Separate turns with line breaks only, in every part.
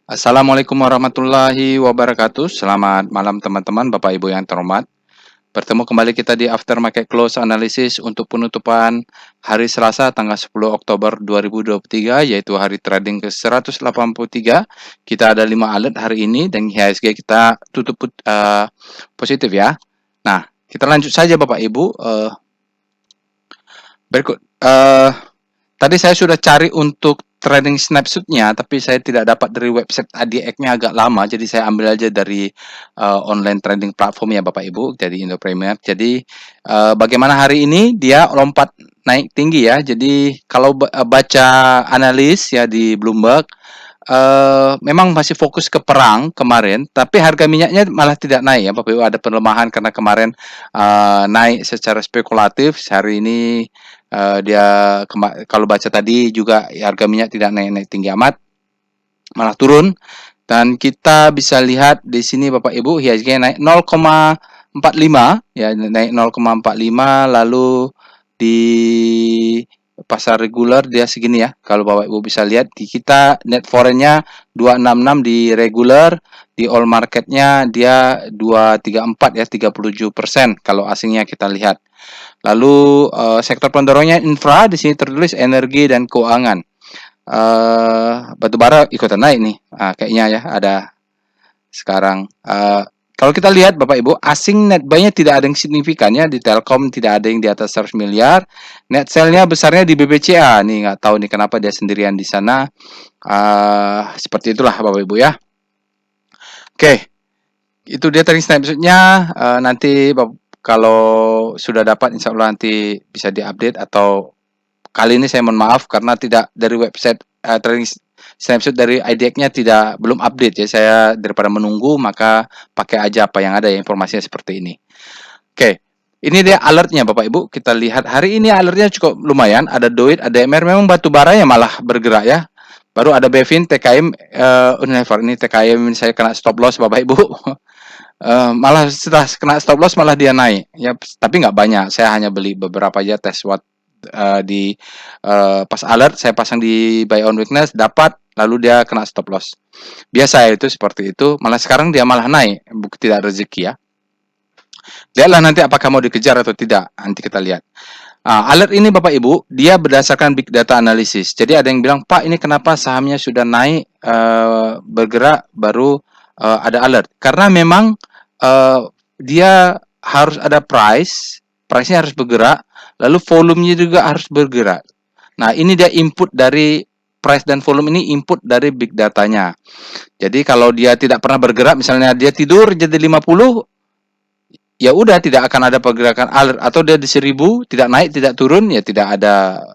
Assalamualaikum warahmatullahi wabarakatuh. Selamat malam teman-teman, Bapak Ibu yang terhormat. Bertemu kembali kita di After Market Close Analysis untuk penutupan hari Selasa tanggal 10 Oktober 2023, yaitu hari trading ke-183. Kita ada 5 alert hari ini dan IHSG kita tutup positif ya. Nah, kita lanjut saja Bapak Ibu. Berikut. Tadi saya sudah cari untuk trading snapshot-nya, tapi saya tidak dapat dari website ADX-nya agak lama, jadi saya ambil aja dari online trading platform ya Bapak Ibu, dari Indo Premier. Jadi bagaimana hari ini dia lompat naik tinggi ya. Jadi kalau baca analis ya di Bloomberg, memang masih fokus ke perang kemarin, tapi harga minyaknya malah tidak naik ya Bapak Ibu. Ada pelemahan karena kemarin naik secara spekulatif. Hari ini dia kalau baca tadi juga harga minyak tidak naik-naik tinggi amat, malah turun. Dan kita bisa lihat di sini Bapak Ibu, IHSG naik 0,45 ya, naik 0,45, lalu di pasar reguler dia segini ya. Kalau Bapak Ibu bisa lihat di kita net foreign-nya 266 di reguler, di all market-nya dia 234 ya, 37% kalau asingnya kita lihat. Lalu sektor pendorongnya infra, di sini tertulis energi dan keuangan. Batubara ikutan naik nih, kayaknya ya ada sekarang. Kalau kita lihat Bapak Ibu, asing net buy-nya tidak ada yang signifikan ya, di Telkom tidak ada yang di atas 100 miliar. Net sell-nya besarnya di BBCA. Nih nggak tahu nih kenapa dia sendirian di sana. Seperti itulah Bapak Ibu ya. Oke, itu dia tadi snapshot-nya. Nanti kalau sudah dapat insya Allah nanti bisa diupdate, atau kali ini saya mohon maaf karena tidak dari website trading snapshot dari IDX-nya belum update ya. Saya daripada menunggu maka pakai aja apa yang ada ya, informasinya seperti ini. Oke. Ini dia alertnya Bapak Ibu. Kita lihat hari ini alertnya cukup lumayan. Ada DOIT, ada MR. Memang batu bara ya malah bergerak ya. Baru ada Bevin, TKM, Unilever. Ini TKM saya kena stop loss Bapak Ibu. Malah setelah kena stop loss malah dia naik ya, tapi nggak banyak. Saya hanya beli beberapa aja tes what di pas alert saya pasang di buy on weakness, dapat, lalu dia kena stop loss. Biasa itu seperti itu. Malah sekarang dia malah naik, tidak rezeki ya. Lihatlah nanti apakah mau dikejar atau tidak. Nanti kita lihat. Alert ini Bapak Ibu, dia berdasarkan big data analysis. Jadi ada yang bilang, Pak ini kenapa sahamnya sudah naik bergerak baru ada alert? Karena memang dia harus ada price-nya harus bergerak, lalu volumenya juga harus bergerak. Nah ini dia input dari price dan volume, ini input dari big datanya. Jadi kalau dia tidak pernah bergerak, misalnya dia tidur jadi 50, ya udah tidak akan ada pergerakan alert, atau dia di 1000 tidak naik tidak turun ya tidak ada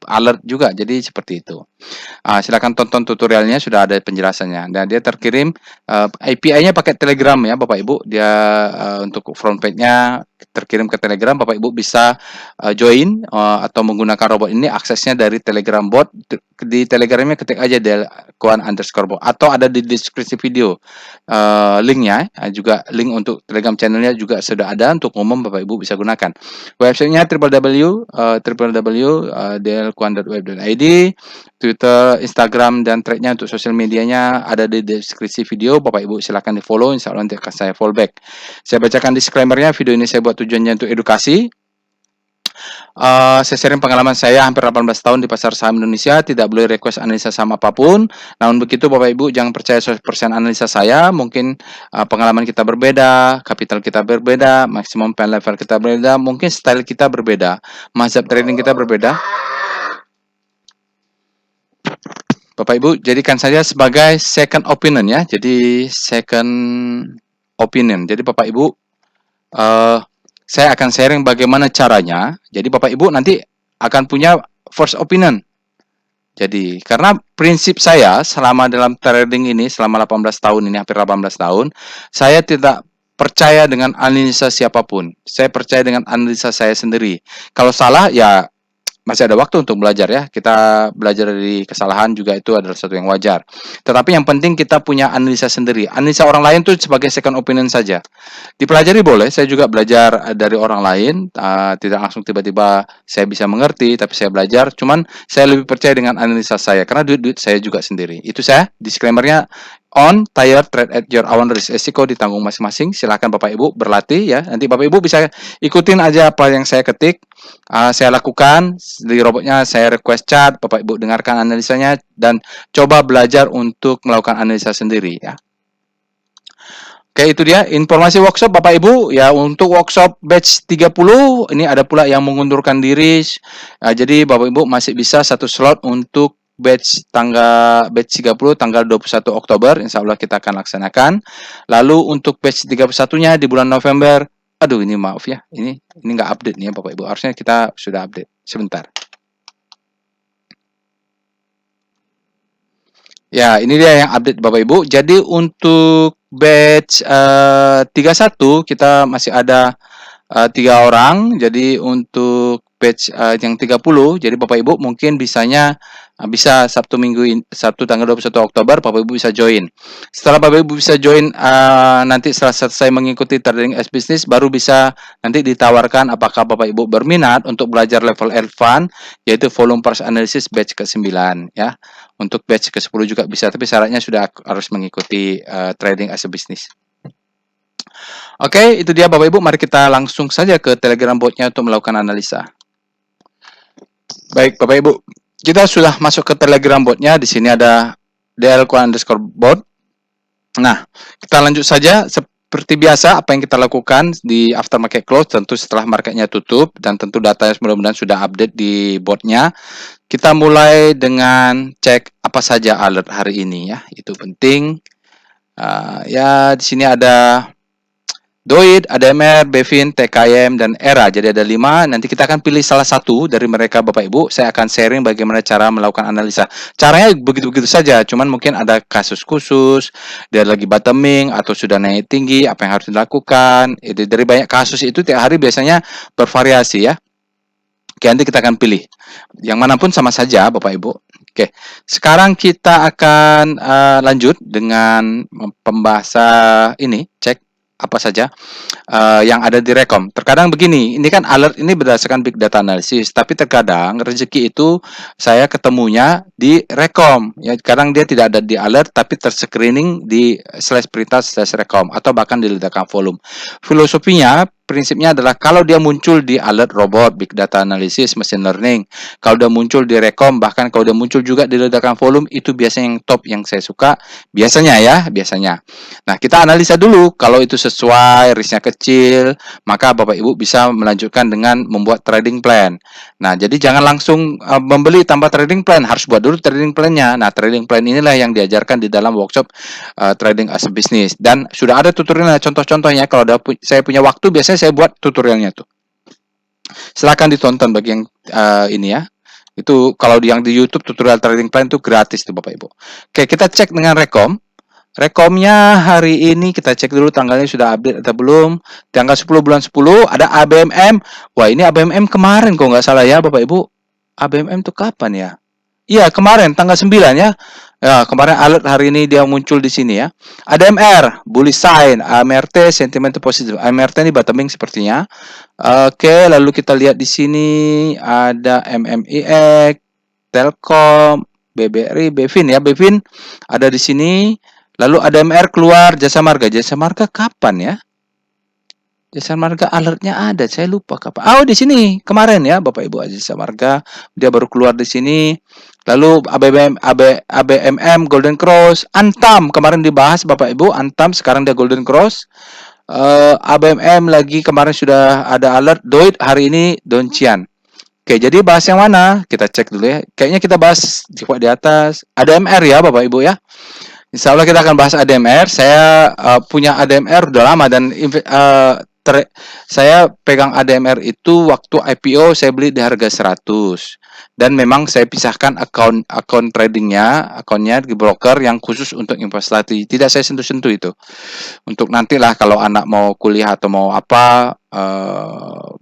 alert juga. Jadi seperti itu. Silakan tonton tutorialnya, sudah ada penjelasannya. Dan dia terkirim API-nya pakai Telegram ya Bapak Ibu. Dia untuk front page-nya terkirim ke Telegram. Bapak Ibu bisa join atau menggunakan robot ini, aksesnya dari Telegram bot. Di Telegramnya ketik aja @delkuan_bot, atau ada di deskripsi video linknya. Juga link untuk Telegram channelnya juga sudah ada untuk umum, Bapak Ibu bisa gunakan. Websitenya www.delkuan.web.id. Twitter, Instagram, dan thread-nya untuk sosial medianya ada di deskripsi video. Bapak Ibu silakan di-follow, insya Allah nanti akan saya follow back. Saya bacakan disclaimer-nya. Video ini saya buat tujuannya untuk edukasi. Saya sharing pengalaman saya hampir 18 tahun di pasar saham Indonesia. Tidak boleh request analisa saham apapun. Namun begitu Bapak Ibu, jangan percaya 100% analisa saya. Mungkin pengalaman kita berbeda, kapital kita berbeda, maksimum pen level kita berbeda, mungkin style kita berbeda, mazhab trading kita berbeda. Bapak Ibu, jadikan saja sebagai second opinion ya. Jadi second opinion. Jadi Bapak Ibu, saya akan sharing bagaimana caranya. Jadi Bapak Ibu nanti akan punya first opinion. Jadi karena prinsip saya selama dalam trading ini, selama 18 tahun ini, hampir 18 tahun, saya tidak percaya dengan analisa siapapun. Saya percaya dengan analisa saya sendiri. Kalau salah ya masih ada waktu untuk belajar ya. Kita belajar dari kesalahan juga itu adalah sesuatu yang wajar. Tetapi yang penting kita punya analisa sendiri. Analisa orang lain tuh sebagai second opinion saja. Dipelajari boleh, saya juga belajar dari orang lain, tidak langsung tiba-tiba saya bisa mengerti, tapi saya belajar, cuman saya lebih percaya dengan analisa saya, karena duit-duit saya juga sendiri. Itu saya, disclaimer-nya on, tired, trade at your own risk, resiko ditanggung masing-masing. Silahkan Bapak Ibu berlatih ya, nanti Bapak Ibu bisa ikutin aja apa yang saya ketik, saya lakukan, di robotnya saya request chat, Bapak Ibu dengarkan analisanya, dan coba belajar untuk melakukan analisa sendiri ya. Oke, itu dia informasi workshop Bapak Ibu. Ya, untuk workshop batch 30 ini ada pula yang mengundurkan diri. Jadi Bapak Ibu masih bisa satu slot untuk batch 30 tanggal 21 Oktober. Insya Allah kita akan laksanakan. Lalu untuk batch 31-nya di bulan November. Aduh, ini maaf ya. Ini nggak update nih ya Bapak Ibu. Harusnya kita sudah update. Sebentar. Ya, ini dia yang update Bapak Ibu. Jadi untuk batch 31 kita masih ada 3 orang. Jadi untuk batch yang 30, jadi Bapak Ibu mungkin bisa Sabtu tanggal 21 Oktober Bapak Ibu bisa join. Setelah Bapak Ibu bisa join, nanti setelah selesai mengikuti trading as business, baru bisa nanti ditawarkan apakah Bapak Ibu berminat untuk belajar level advance, yaitu volume price analysis batch ke-9 ya. Untuk batch ke-10 juga bisa, tapi syaratnya sudah harus mengikuti trading as a business. Oke, itu dia Bapak Ibu. Mari kita langsung saja ke Telegram botnya untuk melakukan analisa. Baik Bapak Ibu, kita sudah masuk ke Telegram botnya. Di sini ada DL_bot. Nah, kita lanjut saja. Seperti biasa, apa yang kita lakukan di after market close, tentu setelah marketnya tutup, dan tentu datanya mudah-mudahan sudah update di botnya. Kita mulai dengan cek apa saja alert hari ini ya, itu penting. Ya, di sini ada Doid, ADMR, Bevin, TKM, dan ERA. Jadi ada 5. Nanti kita akan pilih salah satu dari mereka Bapak Ibu. Saya akan sharing bagaimana cara melakukan analisa. Caranya begitu-begitu saja. Cuman mungkin ada kasus khusus, dia lagi bottoming, atau sudah naik tinggi, apa yang harus dilakukan. Dari banyak kasus itu tiap hari biasanya bervariasi ya. Oke, nanti kita akan pilih. Yang manapun sama saja Bapak Ibu. Oke, sekarang kita akan lanjut dengan pembahasan ini. Cek apa saja yang ada di Rekom. Terkadang begini, ini kan alert ini berdasarkan big data analysis, tapi terkadang rezeki itu saya ketemunya di Rekom. Ya, kadang dia tidak ada di alert, tapi terscreening di /perintah/Rekom atau bahkan di ledakan volume. Filosofinya, prinsipnya adalah kalau dia muncul di alert robot, big data analysis, machine learning, kalau dia muncul di Rekom, bahkan kalau dia muncul juga di ledakan volume, itu biasanya yang top yang saya suka. Biasanya ya, biasanya. Nah, kita analisa dulu. Kalau itu sesuai, risknya kecil, maka Bapak Ibu bisa melanjutkan dengan membuat trading plan. Nah, jadi jangan langsung membeli tanpa trading plan. Harus buat dulu trading plan-nya. Nah, trading plan inilah yang diajarkan di dalam workshop trading as a business. Dan sudah ada tutorialnya, contoh-contohnya. Kalau saya punya waktu, biasanya saya buat tutorialnya tuh. Silakan ditonton bagi yang ini ya. Itu kalau yang di YouTube tutorial trading plan itu gratis tuh Bapak Ibu. Oke, kita cek dengan Rekom. Rekomnya hari ini kita cek dulu tanggalnya sudah update atau belum. Tanggal 10 bulan 10 ada ABMM. Wah, ini ABMM kemarin kok nggak salah ya Bapak Ibu. ABMM itu kapan ya? Iya, kemarin tanggal 9 ya. Ya, kemarin alert hari ini dia muncul di sini ya. Ada MR, bullish sign, AMRT sentimen positif. AMRT ini bottoming sepertinya. Oke, lalu kita lihat di sini ada MMIX, Telkom, BBRI, Bevin ya. Bevin ada di sini. Lalu ada MR keluar, Jasa Marga. Jasa Marga kapan ya? Jasa Marga alertnya ada, saya lupa kapan. Oh, di sini kemarin ya, Bapak Ibu. Jasa Marga dia baru keluar di sini. Lalu ABMM, Golden Cross, Antam kemarin dibahas Bapak Ibu. Antam sekarang dia Golden Cross. ABMM lagi kemarin sudah ada alert. Doid hari ini Doncian. Oke, jadi bahas yang mana? Kita cek dulu ya. Kayaknya kita bahas di atas. ADMR ya, Bapak Ibu ya. Insya Allah kita akan bahas ADMR. Saya punya ADMR udah lama dan saya pegang ADMR itu waktu IPO saya beli di harga 100. Dan memang saya pisahkan akun tradingnya, akunnya di broker yang khusus untuk investasi. Tidak saya sentuh-sentuh itu. Untuk nantilah kalau anak mau kuliah atau mau apa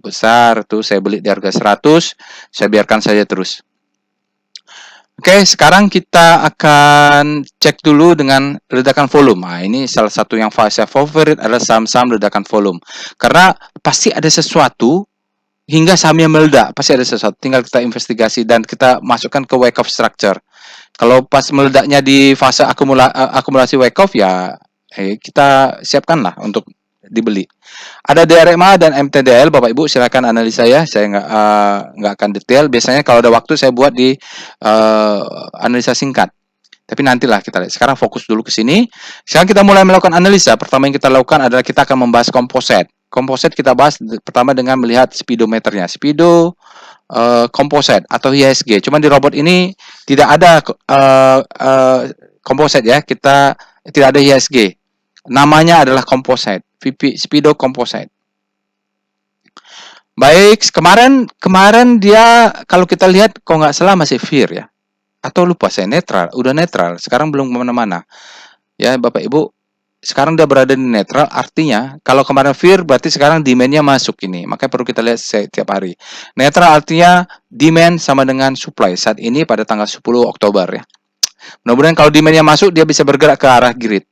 besar tuh saya beli di harga 100, saya biarkan saja terus. Oke, sekarang kita akan cek dulu dengan ledakan volume. Nah, ini salah satu yang saya favorit adalah saham-saham ledakan volume. Karena pasti ada sesuatu hingga sahamnya meledak. Pasti ada sesuatu. Tinggal kita investigasi dan kita masukkan ke wake up structure. Kalau pas meledaknya di fase akumulasi wake up ya kita siapkanlah untuk dibeli. Ada DRMA dan MTDL, Bapak Ibu silakan analisa ya. Saya nggak akan detail. Biasanya kalau ada waktu saya buat di analisa singkat. Tapi nantilah kita lihat. Sekarang fokus dulu ke sini. Sekarang kita mulai melakukan analisa. Pertama yang kita lakukan adalah kita akan membahas komposit. Komposit kita bahas pertama dengan melihat speedometernya. Speedo komposit atau IHSG. Cuman di robot ini tidak ada komposit ya. Kita tidak ada IHSG. Namanya adalah komposit. Speedo komposit. Baik, kemarin dia kalau kita lihat kok nggak salah masih fear ya. Atau lupa saya netral, udah netral. Sekarang belum kemana-mana. Ya Bapak Ibu, sekarang udah berada di netral. Artinya kalau kemarin fear berarti sekarang demand-nya masuk ini. Makanya perlu kita lihat setiap hari. Netral artinya demand sama dengan supply. Saat ini pada tanggal 10 Oktober ya. Mudah-mudahan kalau demand-nya masuk dia bisa bergerak ke arah grid.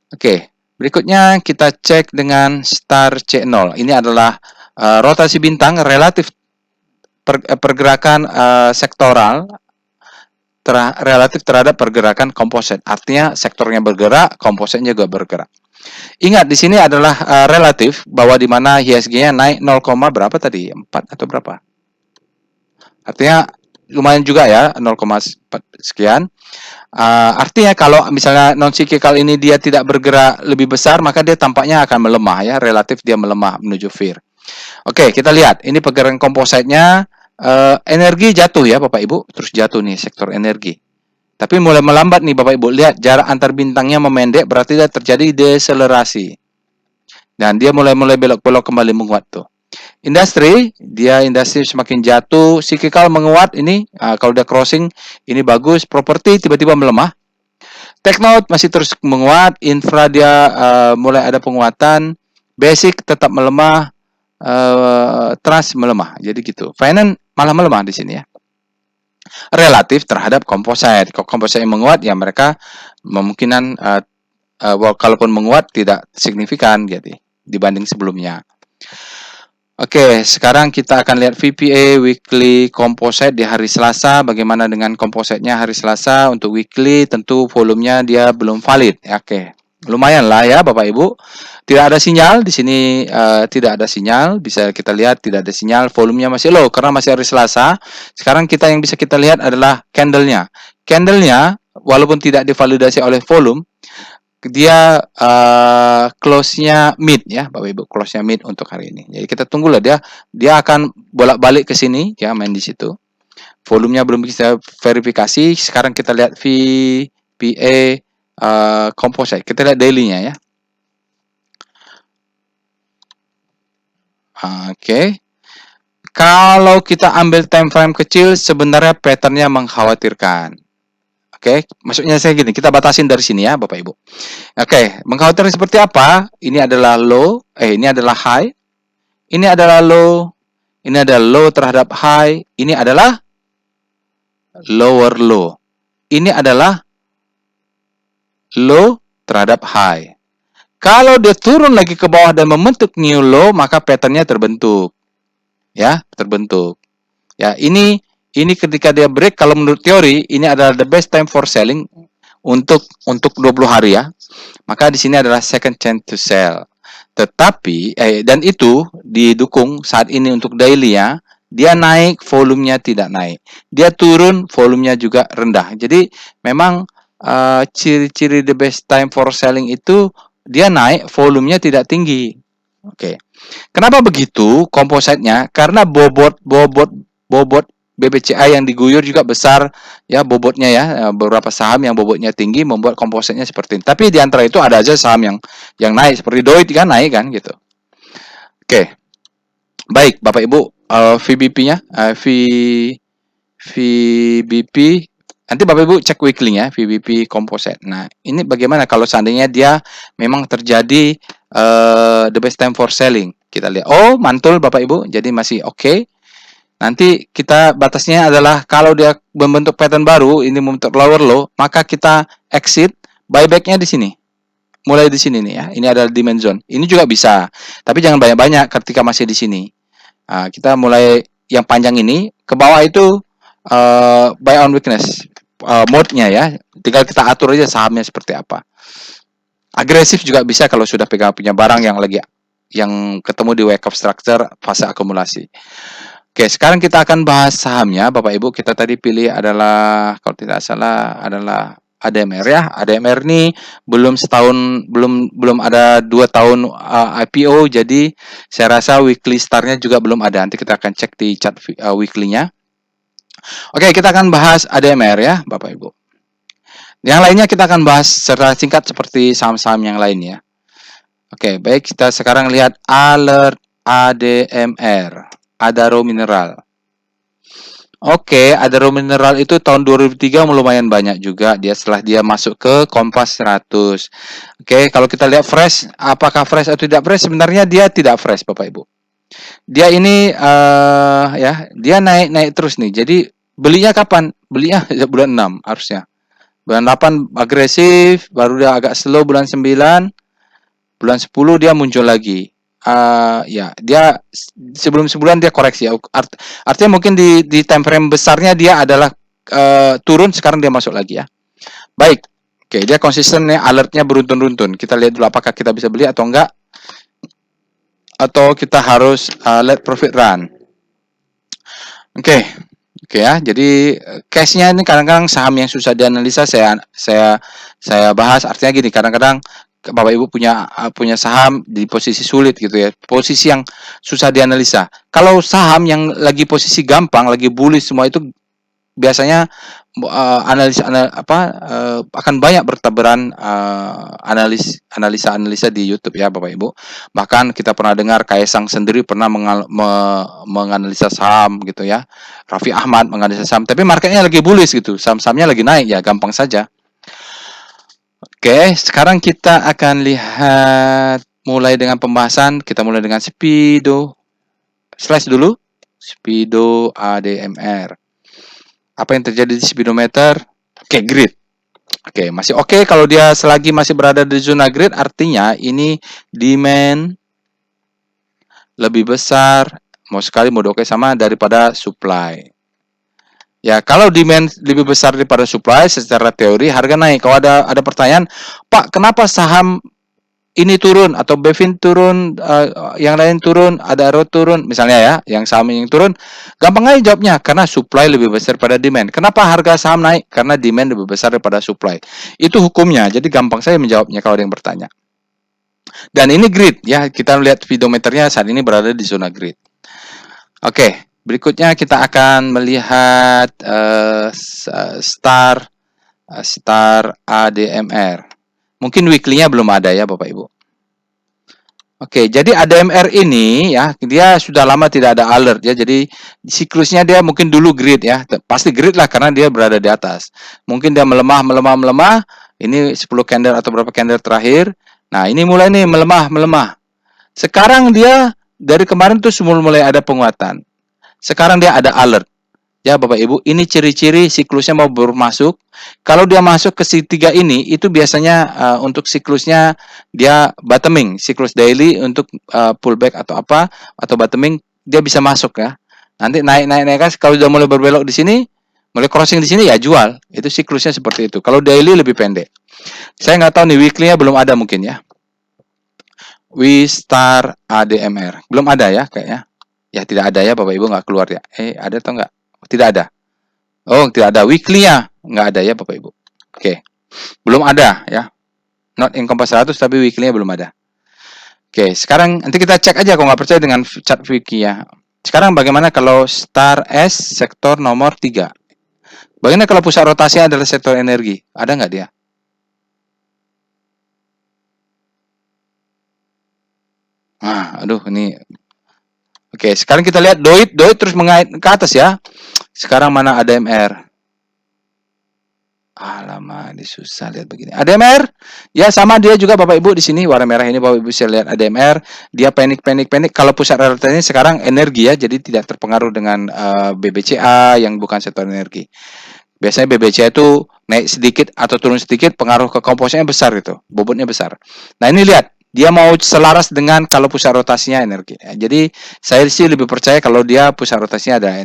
Oke, berikutnya kita cek dengan star C0. Ini adalah rotasi bintang relatif pergerakan sektoral relatif terhadap pergerakan komposit. Artinya sektornya bergerak, kompositnya juga bergerak. Ingat di sini adalah relatif bahwa di mana IHSG-nya naik 0, berapa tadi? 4 atau berapa? Artinya lumayan juga ya 0,4 sekian. Artinya kalau misalnya non cyclical ini dia tidak bergerak lebih besar, maka dia tampaknya akan melemah ya, relatif dia melemah menuju fear. Oke, kita lihat ini pergerakan kompositnya. Energi jatuh ya Bapak Ibu, terus jatuh nih sektor energi. Tapi mulai melambat nih Bapak Ibu, lihat jarak antar bintangnya memendek, berarti dia terjadi deselerasi. Dan dia mulai belok-belok kembali menguat tuh. Industri semakin jatuh, cyclical menguat ini, kalau udah crossing ini bagus, properti tiba-tiba melemah. Technote masih terus menguat, infra dia mulai ada penguatan, basic tetap melemah, trust melemah. Jadi gitu. Finance malah melemah di sini ya. Relatif terhadap komposit. Kalau komposit yang menguat ya mereka kemungkinan kalaupun menguat tidak signifikan gitu dibanding sebelumnya. Oke, sekarang kita akan lihat VPA weekly composite di hari Selasa. Bagaimana dengan composite-nya hari Selasa untuk weekly? Tentu volumenya dia belum valid. Oke, lumayan lah ya Bapak Ibu. Tidak ada sinyal di sini, tidak ada sinyal. Bisa kita lihat tidak ada sinyal. Volumenya masih low karena masih hari Selasa. Sekarang yang bisa kita lihat adalah candle-nya. Candle-nya walaupun tidak divalidasi oleh volume, dia close-nya mid ya Bapak Ibu, close-nya mid untuk hari ini. Jadi kita tunggulah dia akan bolak-balik ke sini ya, main di situ. Volumenya belum bisa verifikasi. Sekarang kita lihat VPA composite. Kita lihat daily-nya ya. Oke. Kalau kita ambil time frame kecil sebenarnya pattern-nya mengkhawatirkan. Oke, maksudnya saya gini, kita batasin dari sini ya Bapak Ibu. Oke, mengkhawatirkan seperti apa? Ini adalah low, ini adalah high. Ini adalah low. Ini adalah low terhadap high. Ini adalah lower low. Ini adalah low terhadap high. Kalau dia turun lagi ke bawah dan membentuk new low, maka pattern-nya terbentuk. Ya, terbentuk. Ya, ini ketika dia break, kalau menurut teori ini adalah the best time for selling untuk 20 hari ya. Maka di sini adalah second chance to sell. Tetapi dan itu didukung saat ini untuk daily ya. Dia naik, volumenya tidak naik. Dia turun, volumenya juga rendah. Jadi memang ciri-ciri the best time for selling itu dia naik, volumenya tidak tinggi. Oke. Kenapa begitu kompositnya? Karena bobot BBCA yang diguyur juga besar ya bobotnya ya. Beberapa saham yang bobotnya tinggi membuat kompositnya seperti ini. Tapi di antara itu ada aja saham yang naik seperti Doit kan naik kan gitu. Oke, baik Bapak Ibu, VBP-nya, VBP, nanti Bapak Ibu cek weekly-nya, VBP Composite. Nah, ini bagaimana kalau seandainya dia memang terjadi the best time for selling. Kita lihat, oh mantul Bapak Ibu, jadi masih oke. Nanti kita batasnya adalah kalau dia membentuk pattern baru, ini membentuk lower low, maka kita exit, buyback-nya di sini. Mulai di sini nih ya. Ini adalah demand zone. Ini juga bisa, tapi jangan banyak-banyak ketika masih di sini. Nah, kita mulai yang panjang ini ke bawah itu buy on weakness mode-nya ya. Tinggal kita atur aja sahamnya seperti apa. Agresif juga bisa kalau sudah pegang punya barang yang ketemu di wake up structure fase akumulasi. Oke, sekarang kita akan bahas sahamnya, Bapak Ibu. Kita tadi pilih adalah kalau tidak salah adalah ADMR ya. ADMR ini belum setahun, belum ada 2 tahun IPO, jadi saya rasa weekly startnya juga belum ada. Nanti kita akan cek di chart weekly-nya. Oke, kita akan bahas ADMR ya, Bapak Ibu. Yang lainnya kita akan bahas secara singkat seperti saham-saham yang lainnya. Oke, baik, kita sekarang lihat alert ADMR. Adaro Mineral. Oke, Adaro Mineral itu tahun 2003 lumayan banyak juga setelah dia masuk ke Kompas 100. Oke, kalau kita lihat fresh, apakah fresh atau tidak fresh? Sebenarnya dia tidak fresh, Bapak Ibu. Dia ini ya, dia naik terus nih. Jadi belinya kapan? Belinya bulan 6 harusnya. Bulan 8 agresif, baru dia agak slow bulan 9. Bulan 10 dia muncul lagi. Ya, dia sebelum sebulan dia koreksi ya. Artinya mungkin di time frame besarnya dia adalah turun, sekarang dia masuk lagi ya. Baik. Oke, dia konsisten nih, alertnya beruntun-runtun. Kita lihat dulu apakah kita bisa beli atau enggak. Atau kita harus let profit run. Oke. Oke ya. Jadi case-nya ini kadang-kadang saham yang susah dianalisa saya bahas. Artinya gini, kadang-kadang Bapak Ibu punya saham di posisi sulit gitu ya, posisi yang susah dianalisa. Kalau saham yang lagi posisi gampang, lagi bullish semua itu biasanya akan banyak bertaburan analisa di YouTube ya Bapak Ibu. Bahkan kita pernah dengar Kaisang sendiri pernah menganalisa saham gitu ya. Raffi Ahmad menganalisa saham, tapi marketnya lagi bullish gitu, saham-sahamnya lagi naik ya, gampang saja. Oke, sekarang kita akan lihat mulai dengan pembahasan. Kita mulai dengan Speedo. Slash dulu. Speedo ADMR. Apa yang terjadi di speedometer? Oke, grid. Oke, masih oke kalau dia selagi masih berada di zona grid, artinya ini demand lebih besar, mau sekali mau oke sama daripada supply. Ya, kalau demand lebih besar daripada supply, secara teori harga naik. Kalau ada pertanyaan, Pak, kenapa saham ini turun atau Bevin turun, yang lain turun, ada Aro turun, misalnya ya, yang saham yang turun, gampang aja jawabnya, karena supply lebih besar daripada demand. Kenapa harga saham naik? Karena demand lebih besar daripada supply. Itu hukumnya, jadi gampang saya menjawabnya kalau ada yang bertanya. Dan ini grid ya, kita lihat speedometernya saat ini berada di zona grid. Oke. Berikutnya kita akan melihat Star ADMR. Mungkin weekly-nya belum ada ya Bapak Ibu. Oke, jadi ADMR ini ya, dia sudah lama tidak ada alert ya. Jadi siklusnya dia mungkin dulu grid ya. Pasti grid lah karena dia berada di atas. Mungkin dia melemah. Ini 10 candle atau berapa candle terakhir. Nah, ini mulai nih melemah. Sekarang dia dari kemarin tuh mulai ada penguatan. Sekarang dia ada alert. Ya Bapak Ibu, ini ciri-ciri siklusnya mau bermasuk. Kalau dia masuk ke segitiga ini, itu biasanya untuk siklusnya dia bottoming, siklus daily untuk pullback atau apa, atau bottoming, dia bisa masuk ya. Nanti naik, kalau sudah mulai berbelok di sini, mulai crossing di sini ya jual. Itu siklusnya seperti itu. Kalau daily lebih pendek. Saya nggak tahu nih weekly-nya belum ada mungkin ya. Star ADMR. Belum ada ya kayaknya. Ya tidak ada ya Bapak Ibu, nggak keluar ya. Ada atau nggak? Tidak ada. Oh, tidak ada. Weekly-nya nggak ada ya Bapak Ibu. Oke. Belum ada ya. Not in Kompas 100 tapi weekly-nya belum ada. Oke, sekarang nanti kita cek aja kalau nggak percaya dengan chart weekly ya. Sekarang bagaimana kalau Star S sektor nomor 3? Bagaimana kalau pusat rotasinya adalah sektor energi? Ada nggak dia? Nah, aduh ini. Oke, sekarang kita lihat Doit terus mengait ke atas ya. Sekarang mana ADMR? Alamak, ini susah lihat begini. ADMR, ya sama dia juga Bapak Ibu di sini warna merah ini Bapak Ibu bisa lihat ADMR. Dia panik. Kalau pusat realitanya sekarang energi ya, jadi tidak terpengaruh dengan BBCA yang bukan sektor energi. Biasanya BBCA itu naik sedikit atau turun sedikit, pengaruh ke komposnya besar gitu, bobotnya besar. Nah ini lihat, dia mau selaras dengan kalau pusat rotasinya energi. Jadi saya sih lebih percaya kalau dia pusat rotasinya ada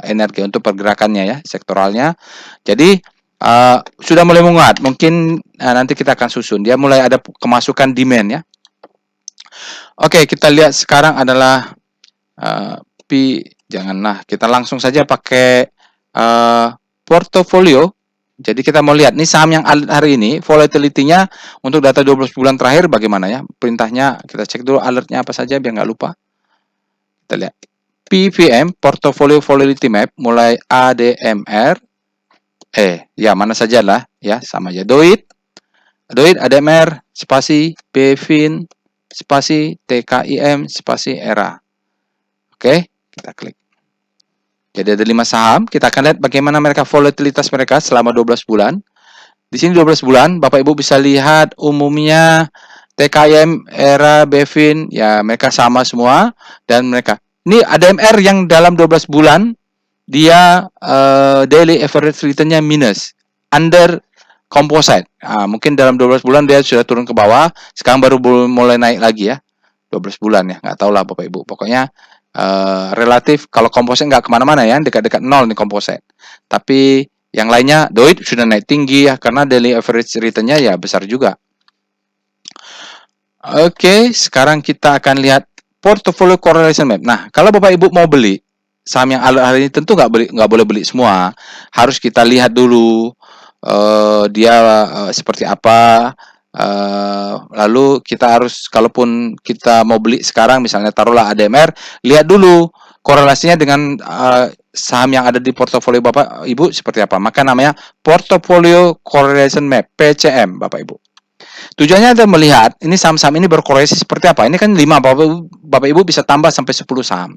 energi untuk pergerakannya ya, sektoralnya. Jadi sudah mulai menguat. Mungkin nanti kita akan susun. Dia mulai ada kemasukan demand ya. Oke, kita lihat sekarang adalah P. Janganlah kita langsung saja pakai portofolio. Jadi kita mau lihat nih saham yang hari ini volatility-nya untuk data 12 bulan terakhir bagaimana ya. Perintahnya kita cek dulu alertnya apa saja biar nggak lupa. Kita lihat PVM Portfolio Volatility Map mulai ADMR ya mana saja lah ya sama aja Doit ADMR spasi BVIN spasi TKIM spasi ERA. Oke, kita klik. Jadi ada 5 saham, kita akan lihat bagaimana mereka volatilitas mereka selama 12 bulan. Di sini 12 bulan, Bapak Ibu bisa lihat umumnya TKIM, ERA, BVIN, ya mereka sama semua dan mereka. Ini ADMR yang dalam 12 bulan dia daily average return-nya minus, under composite. Mungkin dalam 12 bulan dia sudah turun ke bawah, sekarang baru mulai naik lagi ya. 12 bulan ya, nggak tahu lah Bapak Ibu. Pokoknya relatif kalau komposit nggak kemana-mana ya, dekat-dekat nol nih komposit. Tapi yang lainnya Doit sudah naik tinggi ya, karena daily average return-nya ya besar juga. Oke, sekarang kita akan lihat portfolio correlation map. Nah, kalau Bapak Ibu mau beli saham yang hari ini tentu nggak boleh beli semua. Harus kita lihat dulu dia seperti apa. Lalu kita harus kalaupun kita mau beli sekarang misalnya taruhlah ADMR, lihat dulu korelasinya dengan saham yang ada di portofolio Bapak Ibu seperti apa. Maka namanya portfolio correlation map PCM Bapak Ibu. Tujuannya adalah melihat ini saham-saham ini berkorelasi seperti apa. Ini kan 5 Bapak Ibu bisa tambah sampai 10 saham.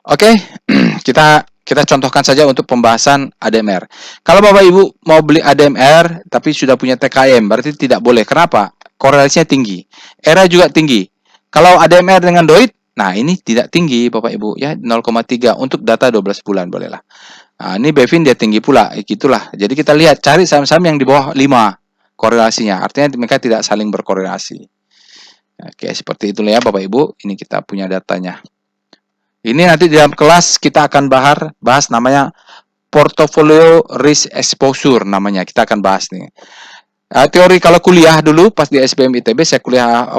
Oke, kita contohkan saja untuk pembahasan ADMR. Kalau Bapak Ibu mau beli ADMR tapi sudah punya TKM, berarti tidak boleh. Kenapa? Korelasinya tinggi. ERA juga tinggi. Kalau ADMR dengan Doit, nah ini tidak tinggi Bapak Ibu ya, 0,3 untuk data 12 bulan bolehlah. Nah, ini BVIN dia tinggi pula, gitulah. Jadi kita lihat cari saham-saham yang di bawah 5 korelasinya. Artinya mereka tidak saling berkorelasi. Oke, seperti itulah ya Bapak Ibu. Ini kita punya datanya. Ini nanti di dalam kelas kita akan bahas namanya portfolio risk exposure namanya. Kita akan bahas nih. Teori kalau kuliah dulu pas di SBM ITB saya kuliah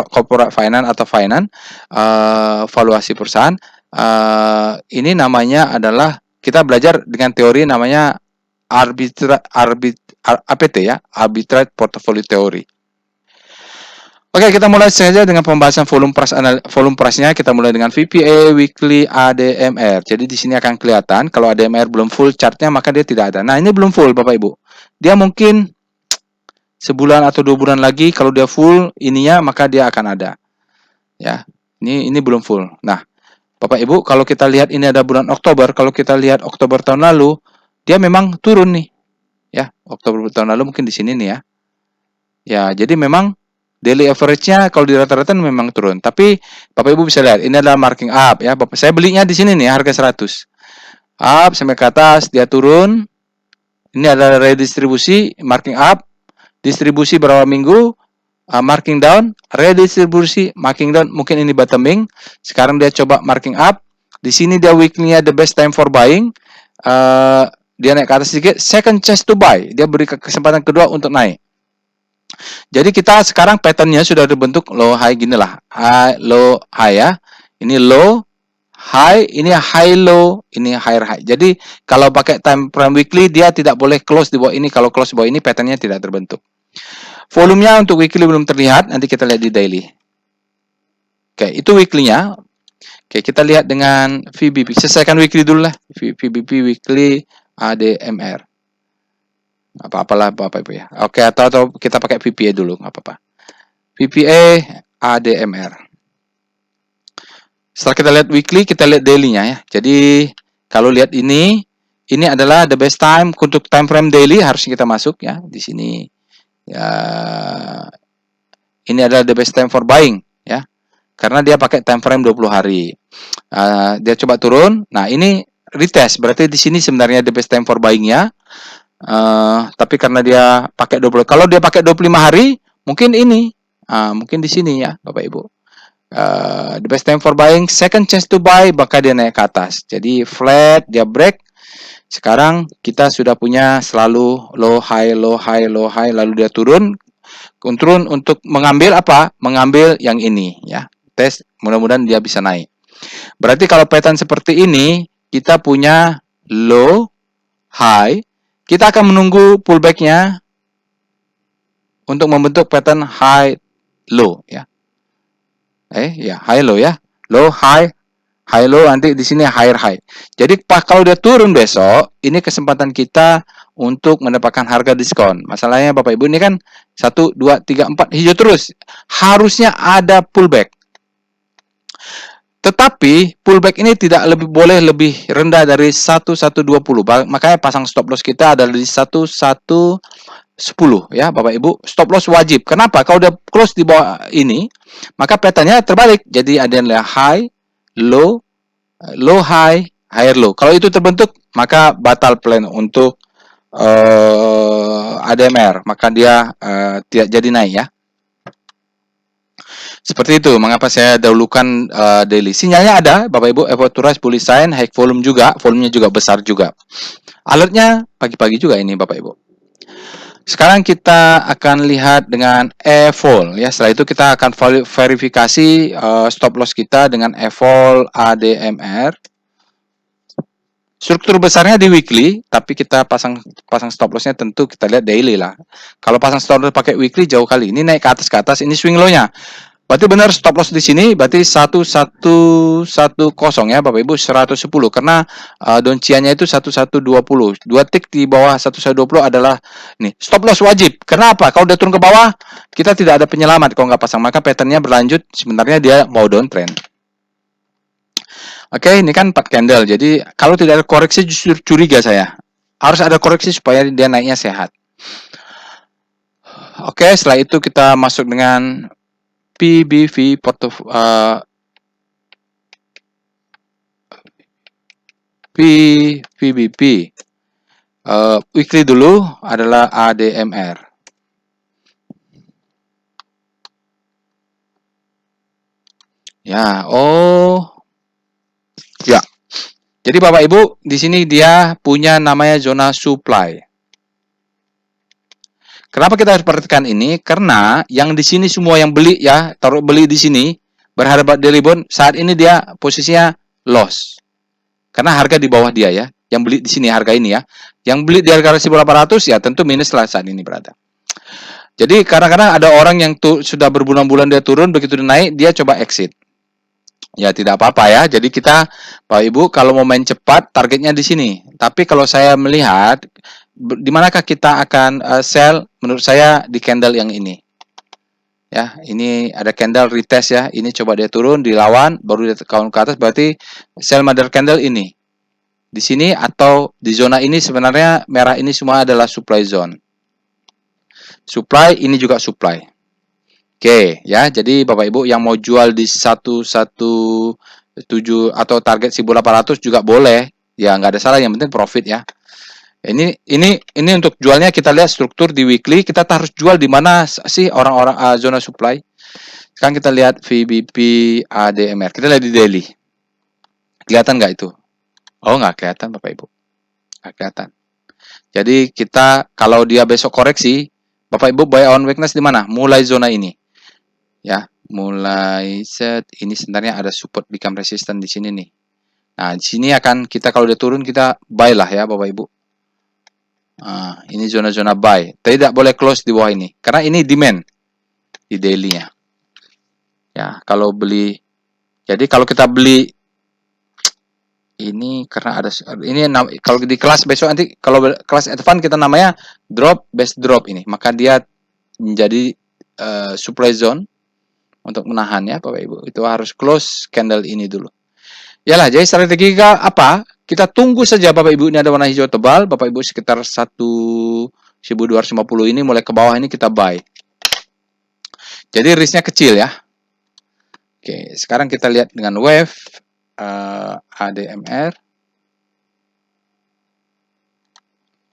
corporate finance atau finance valuasi perusahaan. Ini namanya adalah kita belajar dengan teori namanya APT ya, arbitrage portfolio theory. Oke, kita mulai saja dengan pembahasan volume price-nya. Kita mulai dengan VPA, weekly, ADMR. Jadi di sini akan kelihatan kalau ADMR belum full chartnya maka dia tidak ada. Nah, ini belum full Bapak Ibu. Dia mungkin sebulan atau 2 bulan lagi kalau dia full ininya maka dia akan ada. Ya. Ini belum full. Nah, Bapak Ibu, kalau kita lihat ini ada bulan Oktober, kalau kita lihat Oktober tahun lalu, dia memang turun nih. Ya, Oktober tahun lalu mungkin di sini nih ya. Ya, jadi memang daily average-nya kalau di rata-rata memang turun. Tapi Bapak Ibu bisa lihat, ini adalah marking up ya. Saya belinya di sini nih harga 100. Up sampai ke atas, dia turun. Ini adalah redistribusi, marking up, distribusi berapa minggu, marking down, redistribusi, marking down, mungkin ini bottoming. Sekarang dia coba marking up. Di sini dia weekly-nya the best time for buying. Dia naik ke atas sedikit, second chance to buy. Dia beri kesempatan kedua untuk naik. Jadi kita sekarang patternnya sudah terbentuk low high gini lah, high low high ya. Ini low high, ini high low, ini higher high. Jadi kalau pakai time frame weekly dia tidak boleh close di bawah ini. Kalau close di bawah ini patternnya tidak terbentuk. Volumenya untuk weekly belum terlihat. Nanti kita lihat di daily. Oke, itu weekly-nya. Oke, kita lihat dengan VBP. Selesaikan weekly dulu lah. VBP weekly ADMR. Apa-apalah Bapak Ibu ya. Oke, atau kita pakai VPA dulu, nggak apa-apa. VPA ADMR. Setelah kita lihat weekly, kita lihat daily-nya ya. Jadi kalau lihat ini adalah the best time untuk time frame daily, harusnya kita masuk ya di sini. Ya, ini adalah the best time for buying ya. Karena dia pakai time frame 20 hari. Dia coba turun. Nah, ini retest, berarti di sini sebenarnya the best time for buying-nya. Tapi karena dia pakai 20, kalau dia pakai 25 hari, mungkin ini. Mungkin di sini ya, Bapak Ibu. The best time for buying, second chance to buy, maka dia naik ke atas. Jadi flat, dia break. Sekarang kita sudah punya selalu low high, low high, low high, lalu dia turun untuk mengambil apa? Mengambil yang ini ya. Tes, mudah-mudahan dia bisa naik. Berarti kalau pattern seperti ini, kita punya low, high, kita akan menunggu pullback-nya untuk membentuk pattern high, low ya. Ya, high low ya. Low, high, high low, nanti di sini higher high. Jadi kalau dia turun besok, ini kesempatan kita untuk mendapatkan harga diskon. Masalahnya Bapak Ibu ini kan 1 2 3 4 hijau terus. Harusnya ada pullback. Tetapi pullback ini tidak boleh lebih rendah dari 1120. Makanya pasang stop loss kita adalah di 1110 ya Bapak Ibu. Stop loss wajib. Kenapa? Kalau udah close di bawah ini, maka petanya terbalik. Jadi ada yang high, low, low high, higher low. Kalau itu terbentuk, maka batal plan untuk ADMR. Maka dia tidak jadi naik ya. Seperti itu, mengapa saya dahulukan daily. Sinyalnya ada, Bapak Ibu, authorized bullish sign, high volume juga, volumenya juga besar juga. Alertnya pagi-pagi juga ini, Bapak Ibu. Sekarang kita akan lihat dengan evol ya. Setelah itu kita akan verifikasi stop loss kita dengan evol ADMR. Struktur besarnya di weekly, tapi kita pasang stop lossnya tentu kita lihat daily lah. Kalau pasang stop loss pakai weekly jauh kali. Ini naik ke atas, ini swing low-nya. Berarti benar stop loss di sini berarti 1110 ya Bapak Ibu, 110 karena donciannya itu 1120. 2 tick di bawah 1120 adalah nih stop loss wajib. Kenapa? Kalau udah turun ke bawah, kita tidak ada penyelamat kalau nggak pasang, maka patternnya berlanjut, sebenarnya dia mau downtrend. Oke, ini kan 4 candle. Jadi kalau tidak ada koreksi justru curiga saya. Harus ada koreksi supaya dia naiknya sehat. Oke, setelah itu kita masuk dengan PBV PBP weekly dulu adalah ADMR. Ya, ya. Jadi Bapak Ibu, di sini dia punya namanya zona supply. Kenapa kita harus perhatikan ini? Karena yang di sini semua yang beli ya, taruh beli di sini, berharap di rebound, saat ini dia posisinya loss. Karena harga di bawah dia ya. Yang beli di sini harga ini ya. Yang beli di harga 1.800 ya tentu minus lah saat ini berada. Jadi kadang-kadang ada orang yang sudah berbulan-bulan dia turun, begitu dia naik, dia coba exit. Ya tidak apa-apa ya. Jadi kita, Bapak Ibu, kalau mau main cepat, targetnya di sini. Tapi kalau saya melihat, di manakah kita akan sell? Menurut saya di candle yang ini. Ya, ini ada candle retest ya. Ini coba dia turun, dilawan, baru dia kawan ke atas. Berarti sell mother candle ini. Di sini atau di zona ini sebenarnya merah ini semua adalah supply zone. Supply, ini juga supply. Oke, ya. Jadi Bapak Ibu yang mau jual di 117 atau target 1.800 juga boleh. Ya, nggak ada salah, yang penting profit ya. Ini untuk jualnya kita lihat struktur di weekly, kita harus jual di mana sih orang-orang zona supply. Sekarang kita lihat VBP ADMR. Kita lihat di daily. Kelihatan nggak itu? Oh, nggak kelihatan Bapak Ibu. Nggak kelihatan. Jadi kita kalau dia besok koreksi, Bapak Ibu buy on weakness di mana? Mulai zona ini. Ya, mulai set ini sebenarnya ada support become resistant di sini nih. Nah, di sini akan kita kalau dia turun kita buy lah ya Bapak Ibu. Ini zona-zona buy. Tidak boleh close di bawah ini karena ini demand di daily-nya. Ya, kalau beli. Jadi kalau kita beli ini karena ada ini kalau di kelas besok nanti kalau kelas advance kita namanya drop best drop ini, maka dia menjadi supply zone. untuk menahan ya Bapak Ibu. Itu harus close candle ini dulu. Yalah, jadi strategi apa? Kita tunggu saja Bapak Ibu, ini ada warna hijau tebal, Bapak Ibu sekitar 1250 ini mulai ke bawah ini kita buy. Jadi risknya kecil ya. Oke, sekarang kita lihat dengan wave ADMR.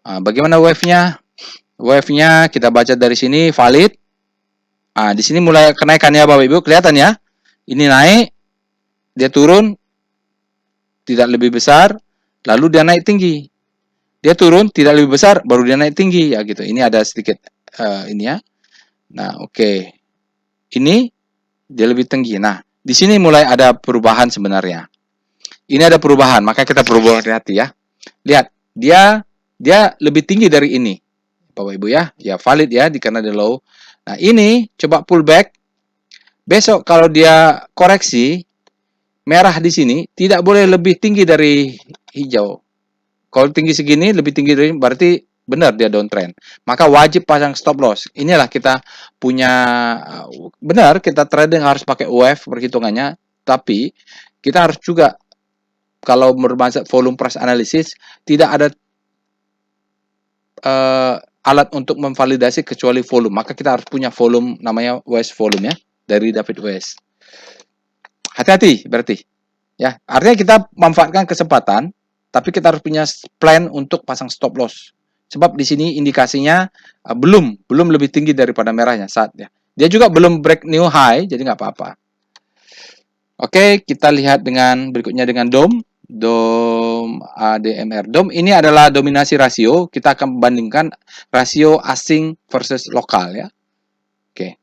Bagaimana wave-nya? Wave-nya kita baca dari sini valid. Di sini mulai kenaikannya Bapak Ibu, kelihatan ya. Ini naik, dia turun, tidak lebih besar, lalu dia naik tinggi. Dia turun, tidak lebih besar, baru dia naik tinggi ya gitu. Ini ada sedikit ini ya. Nah, oke. Ini dia lebih tinggi. Nah, di sini mulai ada perubahan sebenarnya. Ini ada perubahan, maka kita perlu hati-hati ya. Lihat, dia lebih tinggi dari ini. Bapak Ibu ya, ya valid ya karena dia low. Nah, ini coba pullback. Besok kalau dia koreksi merah di sini tidak boleh lebih tinggi dari hijau. Kalau tinggi segini lebih tinggi dari berarti benar dia downtrend. Maka wajib pasang stop loss. Inilah kita punya benar kita trading harus pakai wave perhitungannya, tapi kita harus juga kalau bermaksud volume price analysis tidak ada alat untuk memvalidasi kecuali volume. Maka kita harus punya volume namanya West volume ya dari David West. Hati-hati berarti. Ya, artinya kita manfaatkan kesempatan, tapi kita harus punya plan untuk pasang stop loss. Sebab di sini indikasinya belum lebih tinggi daripada merahnya saatnya. Dia juga belum break new high, jadi nggak apa-apa. Oke, kita lihat dengan berikutnya dengan DOM ADMR. DOM ini adalah dominasi rasio. Kita akan membandingkan rasio asing versus lokal ya. Oke.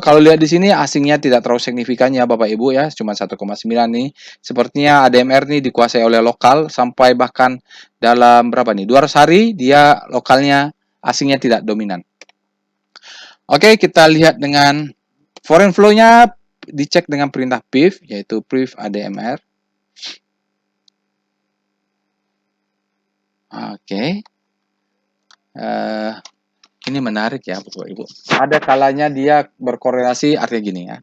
Kalau lihat di sini asingnya tidak terlalu signifikan ya Bapak Ibu ya, cuma 1,9 nih. Sepertinya ADMR nih dikuasai oleh lokal sampai bahkan dalam berapa nih? 200 hari dia lokalnya asingnya tidak dominan. Oke, kita lihat dengan foreign flow-nya dicek dengan perintah PIF yaitu PIF ADMR. Oke. Ini menarik ya Bapak Ibu. Ada kalanya dia berkorelasi artinya gini ya.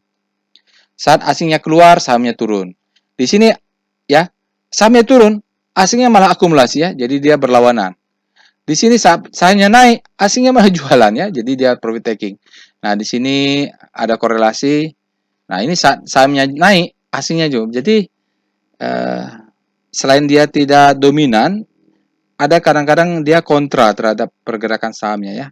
Saat asingnya keluar, sahamnya turun. Di sini ya, sahamnya turun, asingnya malah akumulasi ya. Jadi dia berlawanan. Di sini sahamnya naik, asingnya malah jualan ya. Jadi dia profit taking. Nah, di sini ada korelasi. Nah, ini saat sahamnya naik, asingnya juga. Jadi selain dia tidak dominan, ada kadang-kadang dia kontra terhadap pergerakan sahamnya ya.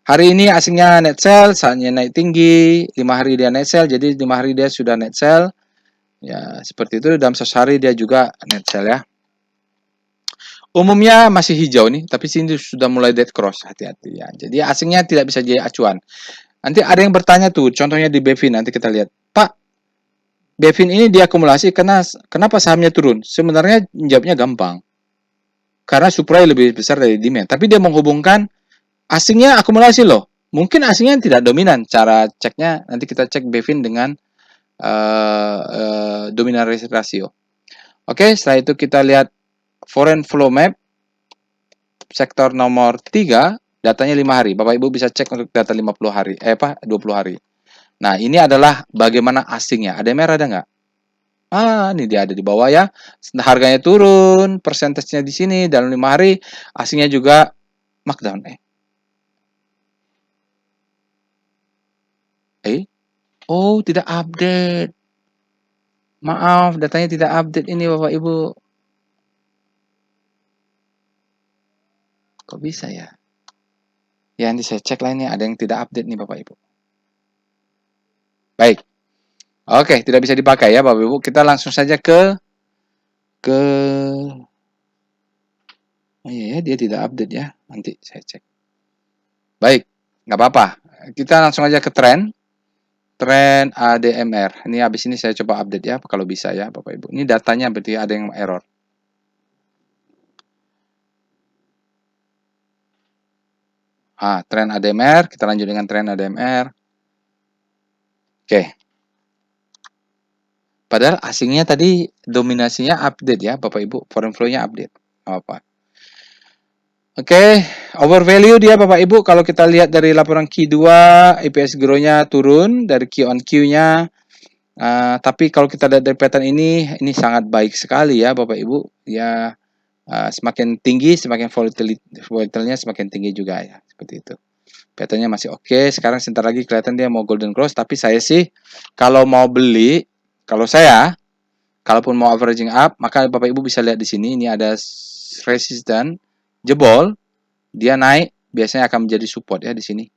Hari ini asingnya net sell, saatnya naik tinggi, 5 hari dia net sell, jadi 5 hari dia sudah net sell. Ya, seperti itu dalam 1 hari dia juga net sell ya. Umumnya masih hijau nih, tapi sini sudah mulai dead cross, hati-hati ya. Jadi asingnya tidak bisa jadi acuan. Nanti ada yang bertanya tuh, contohnya di Bevin, nanti kita lihat. Pak, Bevin ini diakumulasi kenapa sahamnya turun? Sebenarnya jawabnya gampang. Karena supply lebih besar dari demand. Tapi dia menghubungkan asingnya akumulasi loh. Mungkin asingnya tidak dominan. Cara ceknya nanti kita cek Bevin dengan dominant ratio. Oke, setelah itu kita lihat foreign flow map sektor nomor 3, datanya 5 hari. Bapak Ibu bisa cek untuk data 50 hari, 20 hari. Nah, ini adalah bagaimana asingnya. Ada merah ada nggak? Ini dia ada di bawah ya. Harganya turun, persentasenya di sini dalam 5 hari, asingnya juga markdown. Oh, tidak update. Maaf, datanya tidak update ini Bapak Ibu. Kok bisa ya? Ya, nanti saya cek lah ini ada yang tidak update nih Bapak Ibu. Baik. Oke, tidak bisa dipakai ya Bapak Ibu. Kita langsung saja ke oh iya ya, dia tidak update ya. Nanti saya cek. Baik, nggak apa-apa. Kita langsung aja ke tren ADMR. Ini habis ini saya coba update ya kalau bisa ya Bapak Ibu. Ini datanya berarti ada yang error. Tren ADMR, kita lanjut dengan tren ADMR. Oke. Padahal asingnya tadi dominasinya update ya Bapak Ibu, foreign flow-nya update. Apa? Oke, overvalue dia Bapak Ibu, kalau kita lihat dari laporan Q2, EPS grow-nya turun dari Q on Q-nya. Tapi kalau kita lihat dari pattern ini sangat baik sekali ya Bapak Ibu. Ya, semakin tinggi, semakin volatility-nya semakin tinggi juga ya, seperti itu. Patternnya masih oke. Sekarang sebentar lagi kelihatan dia mau golden cross, tapi saya sih kalau mau beli, kalau saya, kalaupun mau averaging up, maka Bapak Ibu bisa lihat di sini, ini ada resistance jebol, dia naik biasanya akan menjadi support ya di sini.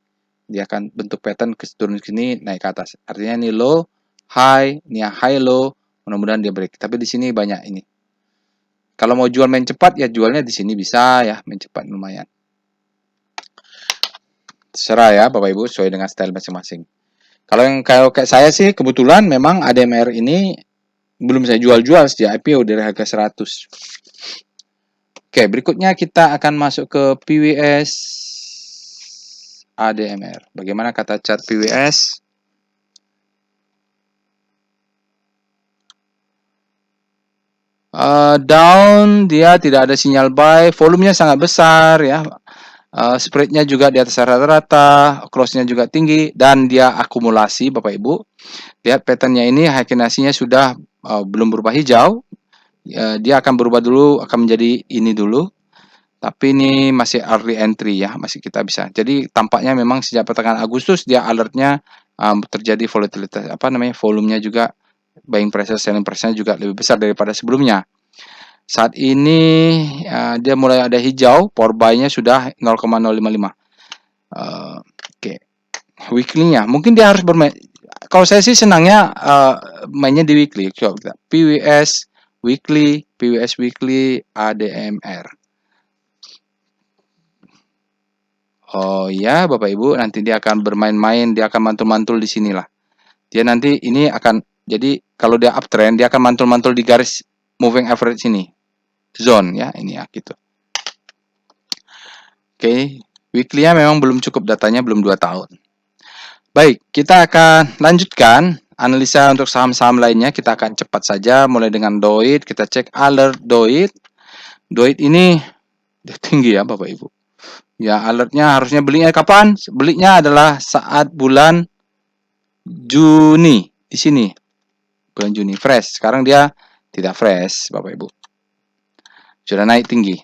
Dia akan bentuk pattern turun ke sini, naik ke atas. Artinya ini low, high, ini high low, mudah-mudahan dia break. Tapi di sini banyak ini. Kalau mau jual main cepat ya jualnya di sini bisa ya, main cepat lumayan. Terserah ya Bapak Ibu sesuai dengan style masing-masing. Kalau kayak saya sih kebetulan memang ADMR ini belum saya jual-jual sejak IPO dari harga 100. Oke, berikutnya kita akan masuk ke PWS ADMR. Bagaimana kata chart PWS? Down, dia tidak ada sinyal buy, volumenya sangat besar ya. Spreadnya juga di atas rata-rata, crossnya juga tinggi, dan dia akumulasi Bapak Ibu. Lihat patternnya ini, high-nya sudah belum berubah hijau. Dia akan berubah dulu, akan menjadi ini dulu. Tapi ini masih early entry ya, masih kita bisa. Jadi tampaknya memang sejak pertengahan Agustus dia alertnya terjadi volatilitas, volumenya juga, buying pressure, selling pressure juga lebih besar daripada sebelumnya. Saat ini dia mulai ada hijau, power buy-nya sudah 0,055. Oke. Weekly-nya, mungkin dia harus bermain. Kalau saya sih senangnya mainnya di weekly. Coba PWS weekly, ADMR. Oh ya, Bapak Ibu, nanti dia akan bermain-main, dia akan mantul-mantul di sinilah. Dia nanti ini akan, jadi kalau dia uptrend, dia akan mantul-mantul di garis moving average ini. Zone ya, ini ya, gitu. Oke, weekly-nya memang belum cukup datanya, belum 2 tahun. Baik, kita akan lanjutkan analisa untuk saham-saham lainnya. Kita akan cepat saja, mulai dengan DOIT. Kita cek alert DOIT. DOIT ini tinggi ya Bapak Ibu. Ya, alertnya harusnya belinya kapan? Belinya adalah saat bulan Juni. Di sini. Bulan Juni. Fresh. Sekarang dia tidak fresh, Bapak Ibu. Sudah naik tinggi.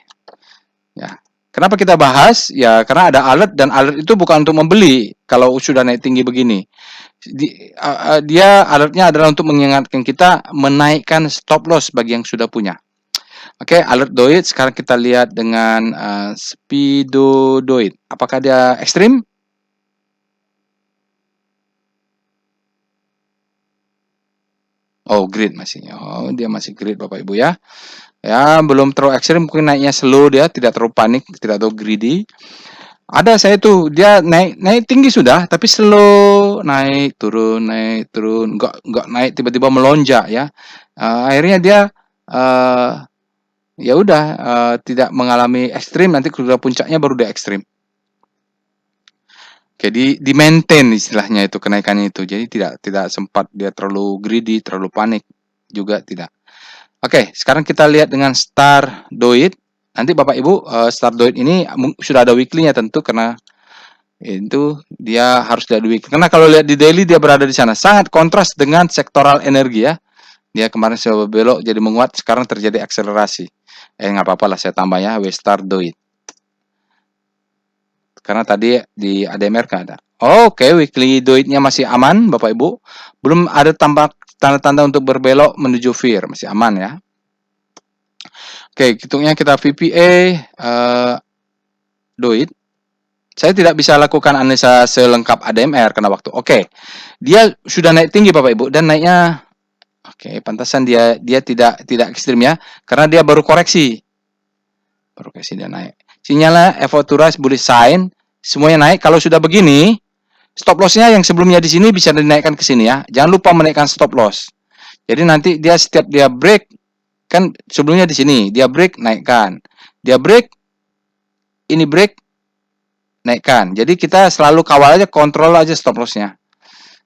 Ya. Kenapa kita bahas? Ya, karena ada alert, dan alert itu bukan untuk membeli kalau sudah naik tinggi begini. Dia alertnya adalah untuk mengingatkan kita menaikkan stop loss bagi yang sudah punya. Oke, alert DOIT. Sekarang kita lihat dengan Speedo DOIT. Apakah dia ekstrim? Oh, grid masih. Oh, dia masih grid Bapak Ibu ya. Ya, belum terlalu ekstrim, mungkin naiknya slow, dia tidak terlalu panik, tidak terlalu greedy. Ada saya tuh, dia naik tinggi sudah, tapi slow, naik turun, enggak naik tiba-tiba melonjak ya. Akhirnya dia ya udah tidak mengalami ekstrim, nanti ketika puncaknya baru dia ekstrim. Jadi di maintain istilahnya itu kenaikannya itu. Jadi tidak sempat dia terlalu greedy, terlalu panik juga tidak. Oke, sekarang kita lihat dengan Star DOIT. Nanti Bapak Ibu, Star DOIT ini sudah ada weekly-nya tentu, karena itu dia harus ada weekly. Karena kalau lihat di daily dia berada di sana, sangat kontras dengan sektoral energi ya. Dia kemarin sudah belok jadi menguat, sekarang terjadi akselerasi. Nggak apa-apa lah, saya tambah ya, Star DOIT. Karena tadi di ADMR kan ada. Oke, weekly DOIT-nya masih aman Bapak Ibu. Belum ada tanda-tanda untuk berbelok menuju fear, masih aman ya. Oke, hitungnya kita VPA DOIT. Saya tidak bisa lakukan analisa selengkap ADMR karena waktu. Oke, dia sudah naik tinggi Bapak Ibu, dan naiknya pantasan dia tidak ekstrim ya, karena dia baru koreksi. Dia naik. Sinyalnya Evoturas bullish sign, semuanya naik. Kalau sudah begini, stop loss-nya yang sebelumnya di sini bisa dinaikkan ke sini ya. Jangan lupa menaikkan stop loss. Jadi nanti dia setiap dia break, kan sebelumnya di sini, dia break naikkan. Dia break, ini break naikkan. Jadi kita selalu kawal aja, kontrol aja stop loss-nya.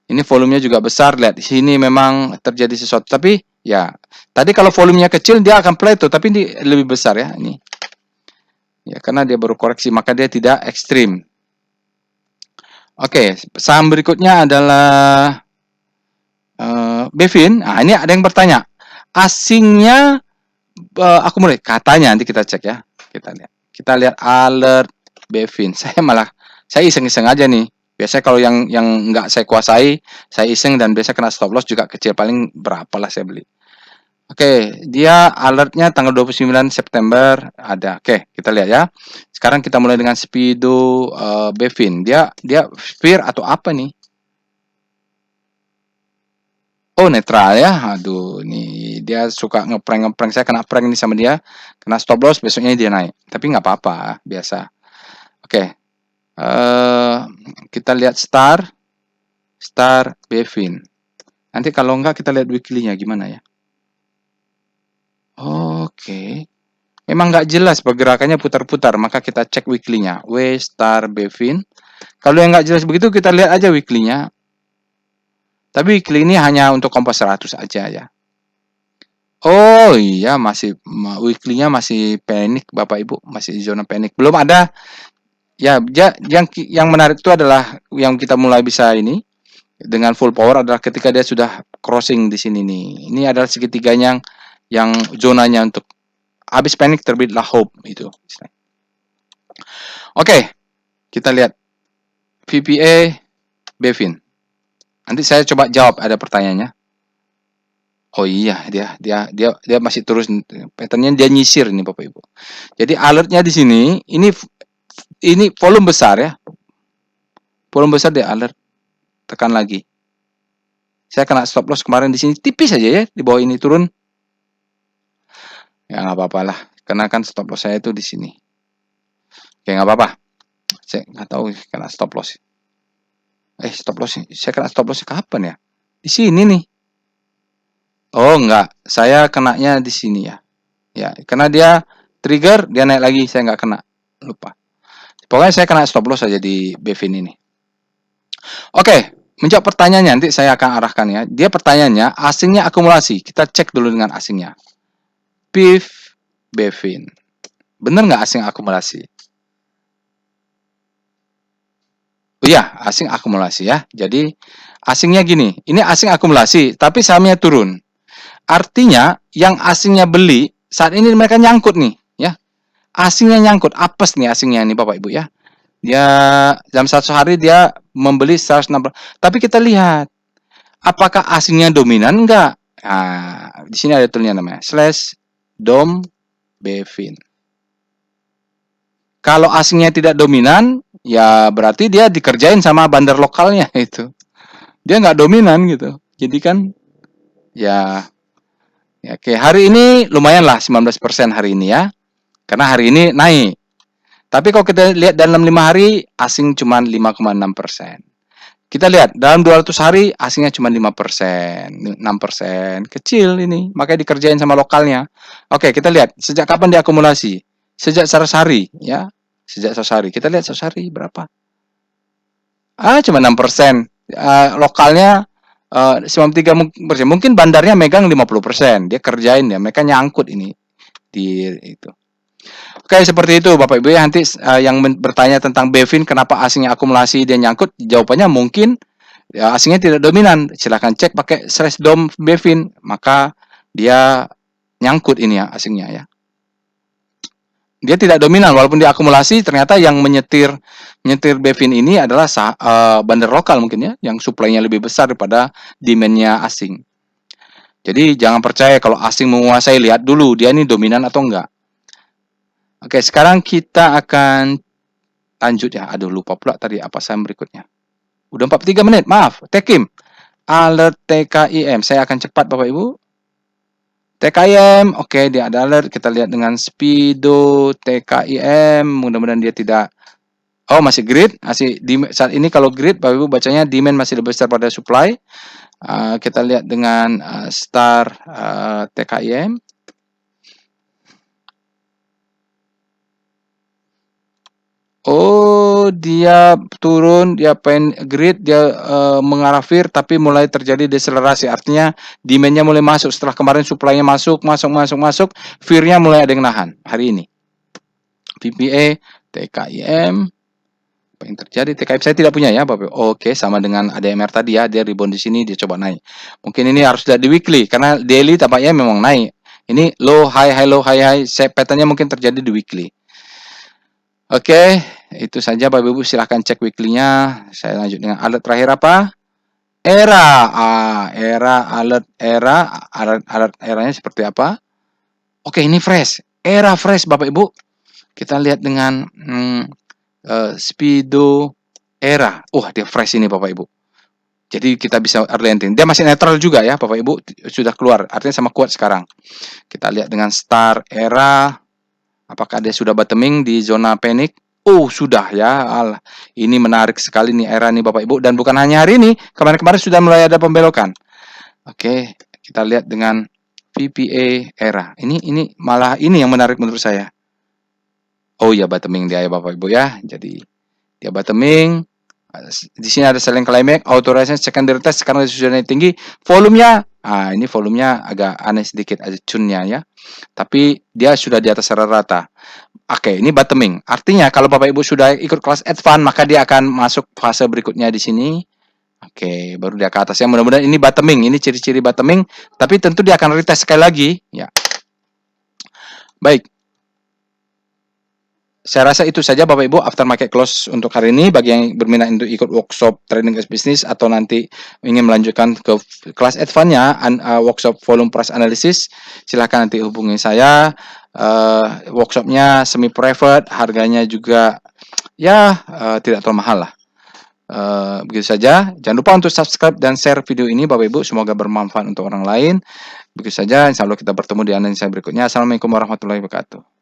Ini volumenya juga besar, lihat di sini memang terjadi sesuatu. Tapi ya, tadi kalau volumenya kecil dia akan plateau, tapi ini lebih besar ya ini. Ya, karena dia baru koreksi, maka dia tidak ekstrim. Oke, saham berikutnya adalah Bevin. Nah, ini ada yang bertanya. Asingnya akumulasi. Katanya nanti kita cek ya. Kita lihat alert Bevin. Saya iseng-iseng aja nih. Biasanya kalau yang nggak saya kuasai, saya iseng dan biasa kena stop loss juga kecil. Paling berapa lah saya beli. Oke, dia alertnya tanggal 29 September ada. Oke, kita lihat ya. Sekarang kita mulai dengan Speedo Bevin. Dia fear atau apa nih? Oh, netral ya. Aduh, nih dia suka ngeprank. Saya kena prank nih sama dia. Kena stop loss, besoknya dia naik. Tapi nggak apa-apa, biasa. Oke. Kita lihat Star Bevin. Nanti kalau nggak kita lihat weekly-nya gimana ya. Oke. Memang nggak jelas pergerakannya putar-putar, maka kita cek weekly-nya. Star Bevin. Kalau yang nggak jelas begitu, kita lihat aja weekly-nya. Tapi weekly ini hanya untuk Kompas 100 aja ya. Oh iya, weekly-nya masih panik Bapak Ibu, masih zona panik. Belum ada ya, yang menarik itu adalah yang kita mulai bisa ini dengan full power adalah ketika dia sudah crossing di sini nih. Ini adalah segitiganya yang zonanya untuk habis panik terbitlah hope itu. Oke, kita lihat VPA Bevin. Nanti saya coba jawab ada pertanyaannya. Oh iya, dia masih terus patternnya dia nyisir nih Bapak Ibu. Jadi alertnya di sini ini volume besar ya. Volume besar dia alert. Tekan lagi. Saya kena stop loss kemarin di sini tipis aja ya, di bawah ini turun. Ya nggak apa-apa lah, karena kan stop loss saya itu di sini. Oke, nggak apa-apa. Saya nggak tahu kena stop loss. Stop loss. Saya kena stop loss kapan ya? Di sini nih. Oh enggak, saya kenanya di sini ya. Ya, karena dia trigger, dia naik lagi, saya nggak kena. Lupa. Pokoknya saya kena stop loss aja di Bevin ini. Oke, menjawab pertanyaannya nanti saya akan arahkan ya. Dia pertanyaannya, asingnya akumulasi. Kita cek dulu dengan asingnya. Bevin. Bener nggak asing akumulasi? Oh iya, asing akumulasi ya. Jadi, asingnya gini. Ini asing akumulasi, tapi sahamnya turun. Artinya yang asingnya beli saat ini mereka nyangkut nih ya. Asingnya nyangkut, apes nih asingnya nih Bapak Ibu ya. Dia dalam 100 hari dia membeli 160. Tapi kita lihat apakah asingnya dominan enggak? Nah, di sini ada tulisannya namanya /dom Bevin. Kalau asingnya tidak dominan, ya berarti dia dikerjain sama bandar lokalnya itu. Dia nggak dominan gitu. Jadi kan ya. Ya, oke, hari ini lumayan lah 19% hari ini ya. Karena hari ini naik. Tapi kalau kita lihat dalam 5 hari, asing cuma 5,6%. Kita lihat, dalam 200 hari, asingnya cuma 5%, 6%. Kecil ini, makanya dikerjain sama lokalnya. Oke, kita lihat, sejak kapan diakumulasi? Sejak 100 hari, ya. Sejak 100 hari. Kita lihat 100 hari berapa? Cuma 6%. Lokalnya 93%. Mungkin bandarnya megang 50%. Dia kerjain ya, mereka nyangkut ini di itu. Oke, seperti itu Bapak Ibu ya. Nanti yang bertanya tentang Bevin kenapa asingnya akumulasi dia nyangkut, jawabannya mungkin ya, asingnya tidak dominan. Silahkan cek pakai /dom Bevin, maka dia nyangkut ini ya asingnya ya. Dia tidak dominan walaupun dia akumulasi, ternyata yang menyetir Bevin ini adalah bandar lokal mungkin ya, yang suplainya lebih besar daripada demand-nya asing. Jadi jangan percaya kalau asing menguasai, lihat dulu dia ini dominan atau enggak. Oke, sekarang kita akan lanjut ya. Aduh, lupa pula tadi apa saham berikutnya. Udah 43 menit, maaf. Tekim. Alert TKIM. Saya akan cepat Bapak Ibu. TKIM, oke, dia ada alert. Kita lihat dengan Speedo TKIM. Mudah-mudahan dia tidak. Oh, masih grid. Saat ini kalau grid, Bapak Ibu bacanya demand masih lebih besar pada supply. Kita lihat dengan Star TKIM. Oh, dia turun, dia grid, dia mengarah fear, tapi mulai terjadi deselerasi. Artinya demand-nya mulai masuk. Setelah kemarin supply-nya masuk, fear-nya mulai ada yang nahan hari ini. PPA, TKIM. Apa yang terjadi? TKIM saya tidak punya ya, Bapak. Oke, sama dengan ADMR tadi ya, dia rebound di sini, dia coba naik. Mungkin ini harus lihat di weekly karena daily tampaknya memang naik. Ini low high low high, patternnya mungkin terjadi di weekly. Oke, itu saja Bapak Ibu, silahkan cek weekly-nya. Saya lanjut dengan alert terakhir apa? Era. Alert eranya seperti apa? Oke, ini fresh. Era fresh Bapak Ibu. Kita lihat dengan Speedo Era. Dia fresh ini Bapak Ibu. Jadi kita bisa early entry. Dia masih netral juga ya Bapak Ibu, sudah keluar. Artinya sama kuat sekarang. Kita lihat dengan Star Era. Apakah dia sudah bottoming di zona panic? Sudah ya. Ini menarik sekali nih Era nih Bapak Ibu, dan bukan hanya hari ini, kemarin-kemarin sudah mulai ada pembelokan. Oke, kita lihat dengan PPA Era. Ini malah ini yang menarik menurut saya. Ya bottoming dia ya Bapak Ibu ya. Jadi dia bottoming. Di sini ada selling climax, authorization secondary test karena sudah naik tinggi. Volumenya, ini volumenya agak aneh sedikit aja cunnya ya. Tapi dia sudah di atas rata-rata. Oke, ini bottoming. Artinya kalau Bapak Ibu sudah ikut kelas advance, maka dia akan masuk fase berikutnya di sini. Oke, baru dia ke atas ya. Mudah-mudahan ini bottoming. Ini ciri-ciri bottoming. Tapi tentu dia akan retest sekali lagi. Ya. Baik. Saya rasa itu saja Bapak Ibu aftermarket close untuk hari ini. Bagi yang berminat untuk ikut workshop trading as business atau nanti ingin melanjutkan ke kelas advance-nya, workshop volume price analysis, silahkan nanti hubungi saya. Workshopnya semi private, harganya juga ya tidak terlalu mahal lah. Begitu saja. Jangan lupa untuk subscribe dan share video ini Bapak Ibu. Semoga bermanfaat untuk orang lain. Begitu saja. Insya Allah kita bertemu di analisa berikutnya. Assalamualaikum warahmatullahi wabarakatuh.